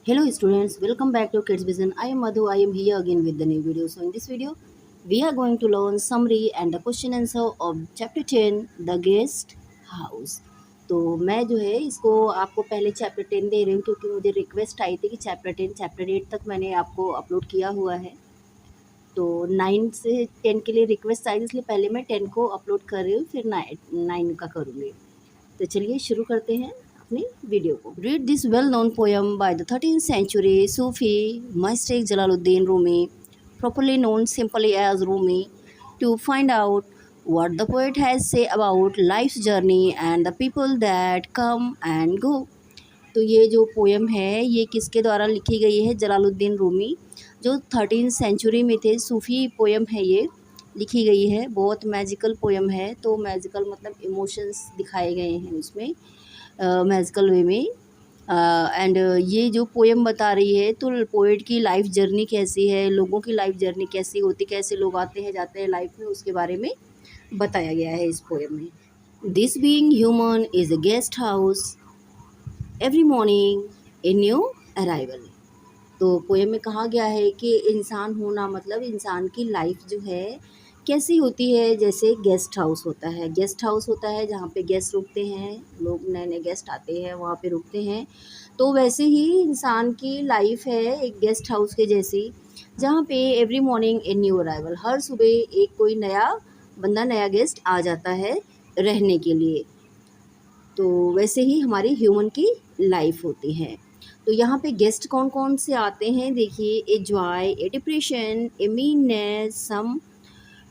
Hello students, welcome back to Kids Vision. I am Madhu. I am here again with the new video. So in this video, we are going to learn summary and the question answer of chapter 10, The Guest House. तो मैं जो है इसको आपको पहले chapter 10 दे रही हूँ क्योंकि मुझे रिक्वेस्ट आई थी कि चैप्टर 8 तक मैंने आपको अपलोड किया हुआ है। तो 9 से 10 के लिए रिक्वेस्ट आई, इसलिए पहले मैं 10 को अपलोड कर रही हूँ, फिर 9 का करूँगी। तो चलिए शुरू करते हैं अपनी वीडियो को। Read this well known poem by the 13th century सूफी मस्जिद Jalaluddin Rumi, properly known simply as Rumi, to find out what the poet has say about life's journey and the people that come and go। तो ये जो poem है ये किसके द्वारा लिखी गई है? जलालुद्दीन रूमी, जो 13th सेंचुरी में थे। सूफ़ी पोएम है, ये लिखी गई है। बहुत मैजिकल पोएम है। तो मैजिकल मतलब इमोशंस दिखाए गए हैं उसमें मैजिकल वे में। एंड ये जो पोएम बता रही है तो पोएट की लाइफ जर्नी कैसी है, लोगों की लाइफ जर्नी कैसी होती, कैसे लोग आते हैं जाते हैं लाइफ में, उसके बारे में बताया गया है इस पोएम में। This being human is a guest house, every morning a new arrival. तो पोएम में कहा गया है कि इंसान होना मतलब इंसान की लाइफ जो है कैसी होती है, जैसे गेस्ट हाउस होता है। गेस्ट हाउस होता है जहाँ पे गेस्ट रुकते हैं, लोग नए नए गेस्ट आते हैं वहाँ पे रुकते हैं। तो वैसे ही इंसान की लाइफ है एक गेस्ट हाउस के जैसी, जहाँ पे every morning a new arrival, हर सुबह एक कोई नया बंदा, नया गेस्ट आ जाता है रहने के लिए। तो वैसे ही हमारी ह्यूमन की लाइफ होती है। तो यहाँ पे गेस्ट कौन कौन से आते हैं देखिए, a joy, a depression, a meanness, some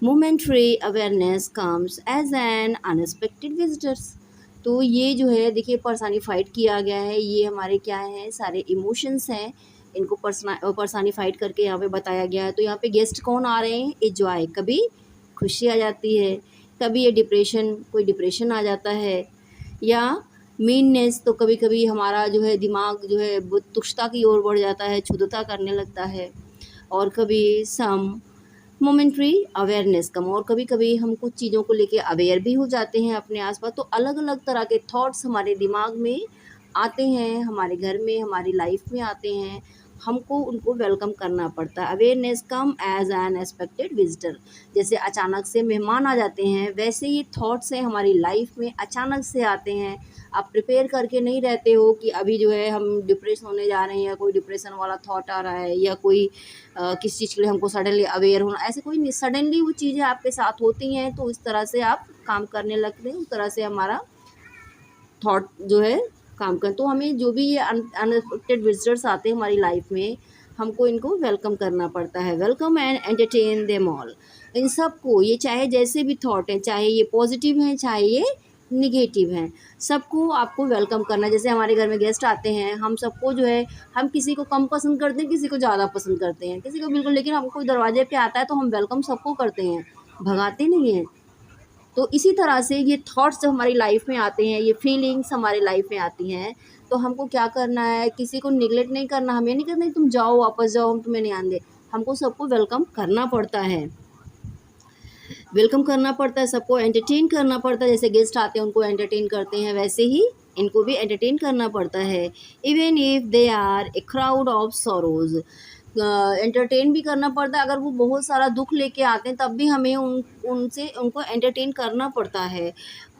momentary awareness comes as an unexpected visitors. तो ये जो है देखिए पर्सनिफाइड किया गया है, ये हमारे क्या हैं, सारे इमोशंस हैं, इनको पर्सनिफाइड करके यहाँ पे बताया गया है। तो यहाँ पे गेस्ट कौन आ रहे हैं? ए जॉय, कभी खुशी आ जाती है, कभी ये डिप्रेशन, कोई डिप्रेशन आ जाता है, या मीननेस, तो कभी कभी हमारा जो है दिमाग जो है वो तुच्छता की ओर बढ़ जाता है, क्षुद्रता करने लगता है। और कभी सम मोमेंट्री अवेयरनेस कम, और कभी कभी हम कुछ चीज़ों को लेके अवेयर भी हो जाते हैं अपने आसपास। तो अलग अलग तरह के थॉट्स हमारे दिमाग में आते हैं, हमारे घर में, हमारी लाइफ में आते हैं, हमको उनको वेलकम करना पड़ता है। Awareness come as an expected visitor, जैसे अचानक से मेहमान आ जाते हैं, वैसे ही थॉट्स हैं हमारी लाइफ में अचानक से आते हैं। आप प्रिपेयर करके नहीं रहते हो कि अभी जो है हम डिप्रेस होने जा रहे हैं, या कोई डिप्रेशन वाला थॉट आ रहा है, या कोई किसी चीज़ के लिए हमको सडनली अवेयर होना, ऐसे कोई नहीं, सडनली वो चीज़ें आपके साथ होती हैं। तो इस तरह से आप काम करने लगते हैं, उस तरह से हमारा थॉट जो है काम करें। तो हमें जो भी ये अनएक्सपेक्टेड विजिटर्स आते हैं हमारी लाइफ में, हमको इनको वेलकम करना पड़ता है। Welcome and entertain them all, इन सबको, ये चाहे जैसे भी थॉट हैं, चाहे ये पॉजिटिव हैं चाहे ये निगेटिव हैं, सबको आपको वेलकम करना। जैसे हमारे घर में गेस्ट आते हैं, हम सबको जो है, हम किसी को कम पसंद करते हैं, किसी को ज़्यादा पसंद करते हैं, किसी को बिल्कुल, लेकिन हमको कोई दरवाजे पे आता है तो हम वेलकम सबको करते हैं, भगाते नहीं हैं। तो इसी तरह से ये थॉट्स जब हमारी लाइफ में आते हैं, ये फीलिंग्स हमारी लाइफ में आती हैं, तो हमको क्या करना है, किसी को निगलेक्ट नहीं करना, हमें नहीं करना तुम जाओ वापस जाओ हम तुम्हें नहीं आने, हमको सबको वेलकम करना पड़ता है, वेलकम करना पड़ता है, सबको एंटरटेन करना पड़ता है। जैसे गेस्ट आते हैं उनको एंटरटेन करते हैं, वैसे ही इनको भी एंटरटेन करना पड़ता है। Even if they are a crowd of sorrows, entertain भी करना पड़ता है। अगर वो बहुत सारा दुख लेके आते हैं तब भी हमें उनको एंटरटेन करना पड़ता है।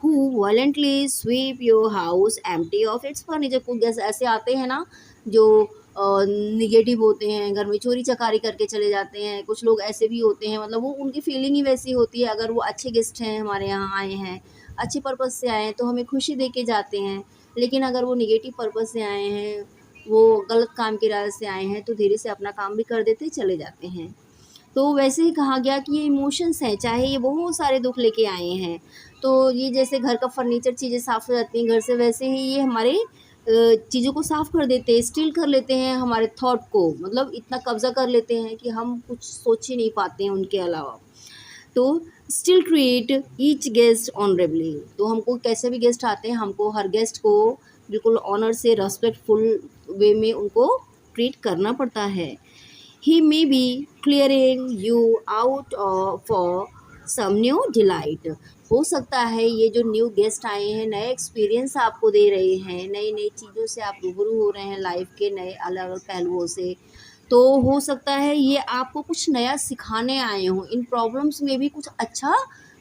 Who violently sweep your house empty of its furniture, कुछ गेस्ट ऐसे आते हैं ना जो निगेटिव होते हैं, घर में चोरी चकारी करके चले जाते हैं। कुछ लोग ऐसे भी होते हैं, मतलब वो उनकी फीलिंग ही वैसी होती है। अगर वो अच्छे गेस्ट हैं, हमारे यहाँ आए हैं, अच्छे पर्पज़ से आए हैं, तो हमें खुशी दे के जाते हैं। लेकिन अगर वो निगेटिव पर्पज़ से आए हैं, वो गलत काम की राह से आए हैं, तो धीरे से अपना काम भी कर देते चले जाते हैं। तो वैसे ही कहा गया कि ये इमोशंस हैं, चाहे ये बहुत सारे दुख लेके आए हैं, तो ये जैसे घर का फर्नीचर चीज़ें साफ़ हो जाती हैं घर से, वैसे ही ये हमारे चीज़ों को साफ़ कर देते हैं, स्टील कर लेते हैं हमारे थॉट को, मतलब इतना कब्ज़ा कर लेते हैं कि हम कुछ सोच ही नहीं पाते हैं उनके अलावा। तो still treat each guest honourably, तो हमको कैसे भी गेस्ट आते हैं, हमको हर गेस्ट को बिल्कुल ऑनर से, रेस्पेक्टफुल वे में उनको ट्रीट करना पड़ता है। He may be clearing you out for some new delight. हो सकता है ये जो न्यू गेस्ट आए हैं नए एक्सपीरियंस आपको दे रहे हैं, नई नई चीज़ों से आप रूबरू हो रहे हैं लाइफ के नए अलग अलग पहलुओं से। तो हो सकता है ये आपको कुछ नया सिखाने आए हों, इन प्रॉब्लम्स में भी कुछ अच्छा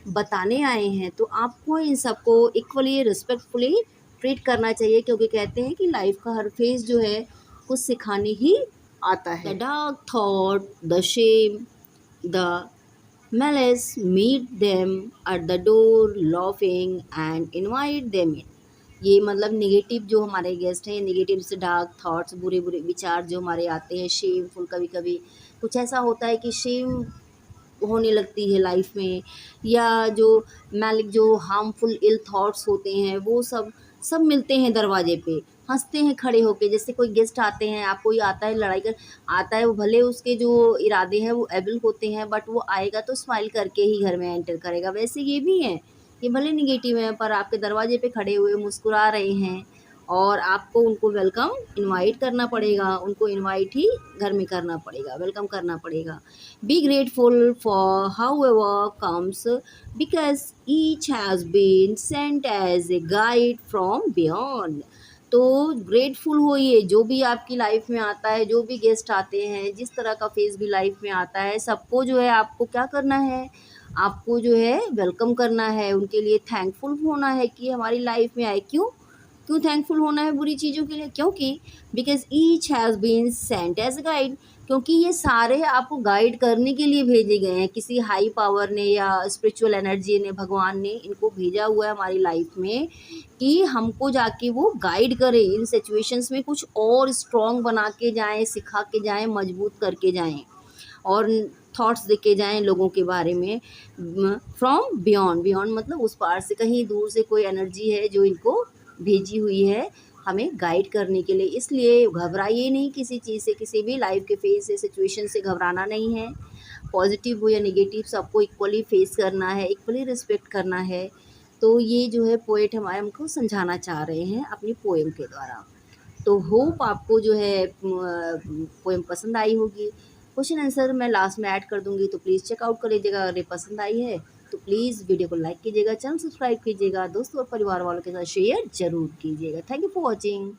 बताने आए हैं। तो आपको इन सबको इक्वली रिस्पेक्टफुली ट्रीट करना चाहिए, क्योंकि कहते हैं कि लाइफ का हर फेज़ जो है कुछ सिखाने ही आता है। The dark thought, the shame, the malice meet them at the door laughing and invite them in। ये मतलब नेगेटिव जो हमारे गेस्ट हैं, ये नेगेटिव से डार्क थॉट्स, बुरे बुरे विचार जो हमारे आते हैं, शेमफुल, कभी कभी कुछ ऐसा होता है कि शेम होने लगती है लाइफ में, या जो मैलिक जो हार्मफुल इल थॉट्स होते हैं वो सब सब मिलते हैं दरवाजे पे, हंसते हैं खड़े होके। जैसे कोई गेस्ट आते हैं, आप कोई आता है लड़ाई कर आता है, वो भले उसके जो इरादे हैं वो एबल होते हैं, बट वो आएगा तो स्माइल करके ही घर में एंटर करेगा। वैसे ये भी हैं, ये भले निगेटिव हैं पर आपके दरवाजे पे खड़े हुए मुस्कुरा रहे हैं, और आपको उनको वेलकम इनवाइट करना पड़ेगा, उनको इनवाइट ही घर में करना पड़ेगा, वेलकम करना पड़ेगा। Be grateful for how ever comes because each has been sent as a guide from beyond. तो ग्रेटफुल होइए, जो भी आपकी लाइफ में आता है, जो भी गेस्ट आते हैं, जिस तरह का फेस भी लाइफ में आता है, सबको जो है आपको क्या करना है, आपको जो है वेलकम करना है, उनके लिए थैंकफुल होना है कि हमारी लाइफ में आए। क्यों क्यों थैंकफुल होना है बुरी चीज़ों के लिए? क्योंकि because each has been sent as guide, क्योंकि ये सारे आपको गाइड करने के लिए भेजे गए हैं, किसी हाई पावर ने या स्पिरिचुअल एनर्जी ने, भगवान ने इनको भेजा हुआ है हमारी लाइफ में कि हमको जाके वो गाइड करे, इन सिचुएशंस में कुछ और स्ट्रॉन्ग बना के जाएं, सिखा के जाएं, मजबूत करके जाएं, और थॉट्स दे के जाएं लोगों के बारे में। फ्रॉम बियॉन्ड, बियॉन्ड मतलब उस पार से, कहीं दूर से कोई एनर्जी है जो इनको भेजी हुई है हमें गाइड करने के लिए। इसलिए घबराइए नहीं किसी चीज़ से, किसी भी लाइफ के फेस से, सिचुएशन से घबराना नहीं है। पॉजिटिव हो या नेगेटिव, सबको इक्वली फेस करना है, इक्वली रिस्पेक्ट करना है। तो ये जो है पोएट हमारे हमको समझाना चाह रहे हैं अपनी पोएम के द्वारा। तो होप आपको जो है पोएम पसंद आई होगी। क्वेश्चन आंसर मैं लास्ट में ऐड कर दूंगी, तो प्लीज़ चेकआउट कर लीजिएगा। अगर ये पसंद आई है तो प्लीज़ वीडियो को लाइक कीजिएगा, चैनल सब्सक्राइब कीजिएगा, दोस्तों और परिवार वालों के साथ शेयर जरूर कीजिएगा। Thank you for watching.